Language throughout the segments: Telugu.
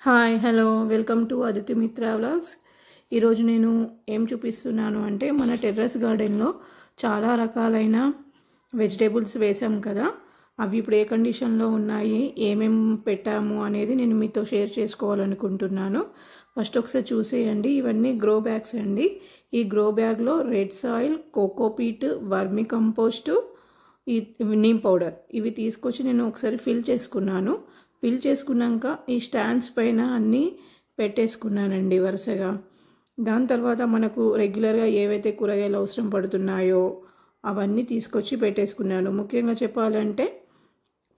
Hi hello welcome to Aditi మిత్ర వ్లాగ్స్. ఈరోజు నేను ఏం చూపిస్తున్నాను అంటే మన టెర్రస్ గార్డెన్లో చాలా రకాలైన వెజిటేబుల్స్ వేసాం కదా, అవి ఇప్పుడు ఏ కండిషన్లో ఉన్నాయి, ఏమేం పెట్టాము అనేది నేను మీతో షేర్ చేసుకోవాలనుకుంటున్నాను. ఫస్ట్ ఒకసారి చూసేయండి. ఇవన్నీ గ్రో బ్యాగ్స్ అండి. ఈ గ్రో బ్యాగ్లో రెడ్ సాయిల్, కోకోపీట్, వర్మి కంపోస్టు, ఈ నీమ్ పౌడర్ ఇవి తీసుకొచ్చి నేను ఒకసారి ఫిల్ చేసుకున్నాను. ఫిల్ చేసుకున్నాక ఈ స్టాండ్స్ పైన అన్నీ పెట్టేసుకున్నానండి వరుసగా. దాని తర్వాత మనకు రెగ్యులర్గా ఏవైతే కూరగాయలు అవసరం పడుతున్నాయో అవన్నీ తీసుకొచ్చి పెట్టేసుకున్నాను. ముఖ్యంగా చెప్పాలంటే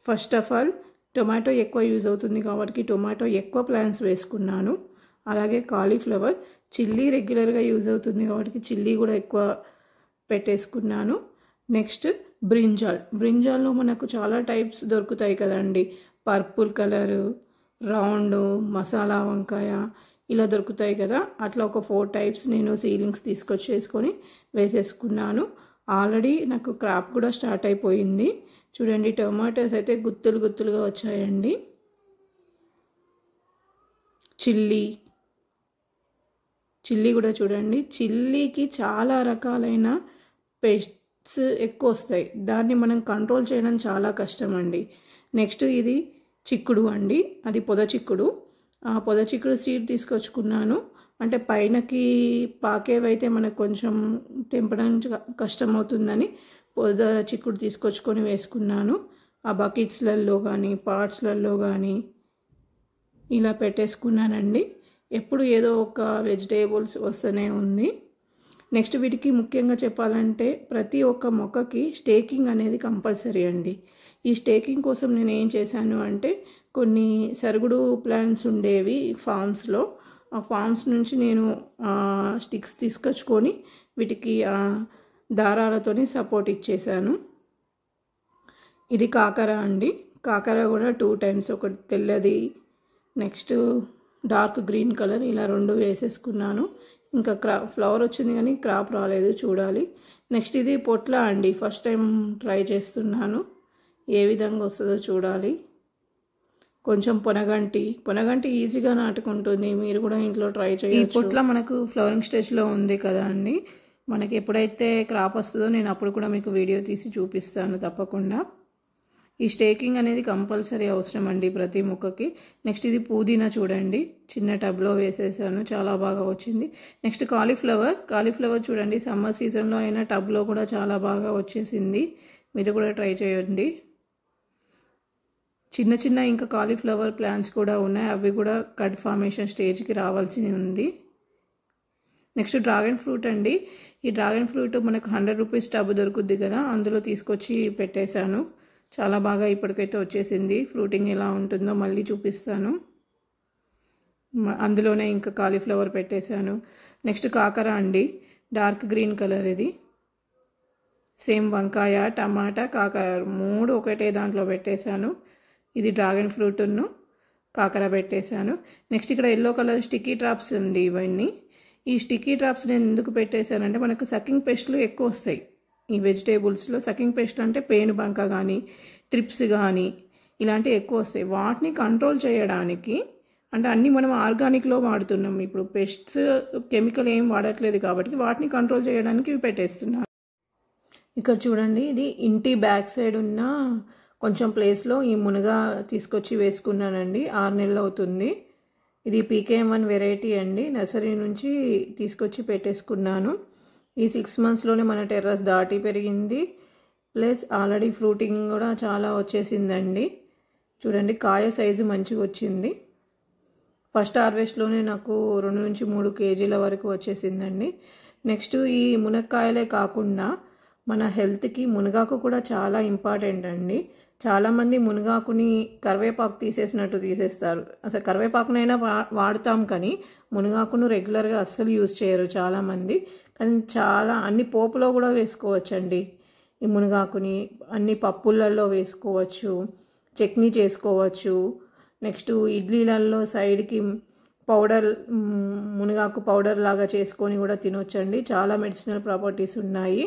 ఫస్ట్ ఆఫ్ ఆల్ టొమాటో ఎక్కువ యూజ్ అవుతుంది కాబట్టి టొమాటో ఎక్కువ ప్లాంట్స్ వేసుకున్నాను. అలాగే కాలీఫ్లవర్, చిల్లీ రెగ్యులర్గా యూజ్ అవుతుంది కాబట్టి చిల్లీ కూడా ఎక్కువ పెట్టేసుకున్నాను. నెక్స్ట్ బ్రింజాల్లో మనకు చాలా టైప్స్ దొరుకుతాయి కదండి. పర్పుల్ కలరు, రౌండ్, మసాలా వంకాయ ఇలా దొరుకుతాయి కదా. అట్లా ఒక 4 టైప్స్ నేను సీలింగ్స్ తీసుకొచ్చేసుకొని వేసేసుకున్నాను. ఆల్రెడీ నాకు క్రాప్ కూడా స్టార్ట్ అయిపోయింది. చూడండి, టొమాటోస్ అయితే గుత్తులు గుత్తులుగా వచ్చాయండి. చిల్లీ కూడా చూడండి. చిల్లీకి చాలా రకాలైన పెస్ట్స్ ఎక్కువ వస్తాయి. దాన్ని మనం కంట్రోల్ చేయడం చాలా కష్టం అండి. నెక్స్ట్ ఇది చిక్కుడు అండి. అది పొద చిక్కుడు. ఆ పొద చిక్కుడు సీడ్ తీసుకొచ్చుకున్నాను. అంటే పైనకి పాకేవైతే మనకు కొంచెం తెంపడానికి కష్టమవుతుందని పొద చిక్కుడు తీసుకొచ్చుకొని వేసుకున్నాను. ఆ బకెట్స్లలో కానీ పాట్స్లలో కానీ ఇలా పెట్టేసుకున్నానండి. ఎప్పుడు ఏదో ఒక వెజిటేబుల్స్ వస్తూనే ఉంది. నెక్స్ట్ వీటికి ముఖ్యంగా చెప్పాలంటే ప్రతి ఒక్క మొక్కకి స్టేకింగ్ అనేది కంపల్సరీ అండి. ఈ స్టేకింగ్ కోసం నేను ఏం చేశాను అంటే కొన్ని సరుగుడు ప్లాంట్స్ ఉండేవి ఫామ్స్లో. ఆ ఫామ్స్ నుంచి నేను స్టిక్స్ తీసుకొచ్చుకొని వీటికి దారాలతోని సపోర్ట్ ఇచ్చేసాను. ఇది కాకర అండి. కాకర కూడా 2 టైమ్స్, ఒకటి తెల్లది, నెక్స్ట్ డార్క్ గ్రీన్ కలర్, ఇలా 2 వేసేసుకున్నాను. ఇంకా ఫ్లవర్ వచ్చింది కానీ క్రాప్ రాలేదు, చూడాలి. నెక్స్ట్ ఇది పొట్ల అండి. ఫస్ట్ టైం ట్రై చేస్తున్నాను, ఏ విధంగా వస్తుందో చూడాలి. కొంచెం పొనగంటి ఈజీగా నాటుకుంటుంది. మీరు కూడా ఇంట్లో ట్రై చేయొచ్చు. ఈ పొట్ల మనకు ఫ్లవరింగ్ స్టేజ్లో ఉంది కదా అండి. మనకి ఎప్పుడైతే క్రాప్ వస్తుందో నేను అప్పుడు కూడా మీకు వీడియో తీసి చూపిస్తాను తప్పకుండా. ఈ స్టేకింగ్ అనేది కంపల్సరీ అవసరం అండి ప్రతి మొక్కకి. నెక్స్ట్ ఇది పుదీనా చూడండి, చిన్న టబ్లో వేసేసాను, చాలా బాగా వచ్చింది. నెక్స్ట్ కాలీఫ్లవర్ చూడండి, సమ్మర్ సీజన్లో అయినా టబ్లో కూడా చాలా బాగా వచ్చేసింది. మీరు కూడా ట్రై చేయండి. చిన్న ఇంకా కాలీఫ్లవర్ ప్లాంట్స్ కూడా ఉన్నాయి, అవి కూడా కడ్ ఫార్మేషన్ స్టేజ్కి రావాల్సి ఉంది. నెక్స్ట్ డ్రాగన్ ఫ్రూట్ అండి. ఈ డ్రాగన్ ఫ్రూట్ మనకు 100 రూపీస్ టబ్ దొరుకుద్ది కదా, అందులో తీసుకొచ్చి పెట్టేశాను. చాలా బాగా ఇప్పటికైతే వచ్చేసింది. ఫ్రూటింగ్ ఎలా ఉంటుందో మళ్ళీ చూపిస్తాను. అందులోనే ఇంకా కాలీఫ్లవర్ పెట్టేశాను. నెక్స్ట్ కాకర అండి, డార్క్ గ్రీన్ కలర్. ఇది సేమ్ వంకాయ, టమాటా, కాకర 3 ఒకటే దాంట్లో పెట్టేశాను. ఇది డ్రాగన్ ఫ్రూట్ను కాకర పెట్టేశాను. నెక్స్ట్ ఇక్కడ ఎల్లో కలర్ స్టిక్కీ ట్రాప్స్ ఉంది. ఇవన్నీ ఈ స్టిక్కీ ట్రాప్స్ నేను ఎందుకు పెట్టేశానంటే మనకు సకింగ్ పెస్ట్లు ఎక్కువ వస్తాయి ఈ వెజిటేబుల్స్లో. సకింగ్ పెస్ట్ అంటే పేనుబంక కానీ త్రిప్స్ కానీ ఇలాంటివి ఎక్కువ వస్తాయి. వాటిని కంట్రోల్ చేయడానికి, అంటే అన్నీ మనం ఆర్గానిక్లో వాడుతున్నాం ఇప్పుడు, పెస్ట్స్ కెమికల్ ఏం వాడట్లేదు కాబట్టి వాటిని కంట్రోల్ చేయడానికి ఇవి పెట్టేస్తున్నాను. ఇక్కడ చూడండి, ఇది ఇంటి బ్యాక్ సైడ్ ఉన్న కొంచెం ప్లేస్లో ఈ మునగ తీసుకొచ్చి వేసుకున్నానండి. 6 నెలలు అవుతుంది. ఇది PKM1 వెరైటీ అండి. నర్సరీ నుంచి తీసుకొచ్చి పెట్టేసుకున్నాను. ఈ 6 మంత్స్లోనే మన టెర్రస్ దాటి పెరిగింది. ప్లస్ ఆల్రెడీ ఫ్రూటింగ్ కూడా చాలా వచ్చేసిందండి. చూడండి, కాయ సైజు మంచిగా వచ్చింది. ఫస్ట్ హార్వెస్ట్లోనే నాకు 2 నుంచి 3 కేజీల వరకు వచ్చేసిందండి. నెక్స్ట్ ఈ మునక్కాయలే కాకుండా మన హెల్త్కి మునగాకు కూడా చాలా ఇంపార్టెంట్ అండి. చాలామంది మునగాకుని కరివేపాకు తీసేసినట్టు తీసేస్తారు. అసలు కరివేపాకునైనా వాడుతాం కానీ మునగాకును రెగ్యులర్గా అస్సలు యూజ్ చేయరు చాలామంది. కానీ అన్ని పోపులో కూడా వేసుకోవచ్చండి ఈ మునగాకుని. అన్ని పప్పులలో వేసుకోవచ్చు, చట్నీ చేసుకోవచ్చు. నెక్స్ట్ ఇడ్లీలలో సైడ్కి పౌడర్, మునగాకు పౌడర్ లాగా చేసుకొని కూడా తినొచ్చండి. చాలా మెడిసినల్ ప్రాపర్టీస్ ఉన్నాయి.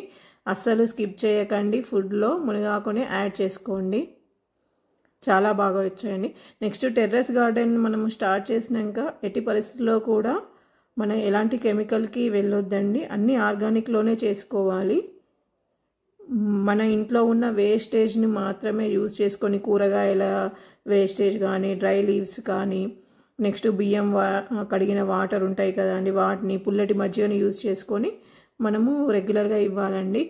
అస్సలు స్కిప్ చేయకండి. ఫుడ్లో మునగాకుని యాడ్ చేసుకోండి. చాలా బాగా వచ్చాయండి. నెక్స్ట్ టెర్రస్ గార్డెన్ మనము స్టార్ట్ చేసినాక ఎట్టి పరిస్థితుల్లో కూడా మనం ఎలాంటి కెమికల్కి వెళ్ళొద్దండి. అన్నీ ఆర్గానిక్లోనే చేసుకోవాలి. మన ఇంట్లో ఉన్న వేస్టేజ్ని మాత్రమే యూజ్ చేసుకొని, కూరగాయల వేస్టేజ్ కానీ, డ్రై లీవ్స్ కానీ, నెక్స్ట్ బియ్యం కడిగిన వాటర్ ఉంటాయి కదండి, వాటిని, పుల్లటి మజ్జిగని యూజ్ చేసుకొని మనము రెగ్యులర్గా ఇవ్వాలండి.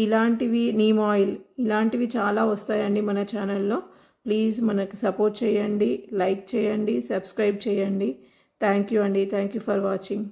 ఇలాంటివి, నీమ్ ఆయిల్, ఇలాంటివి చాలా వస్తాయండి మన ఛానల్లో. ప్లీజ్ మనకి సపోర్ట్ చేయండి, లైక్ చేయండి, సబ్స్క్రైబ్ చేయండి. థ్యాంక్ యూ అండి. Thank you for watching.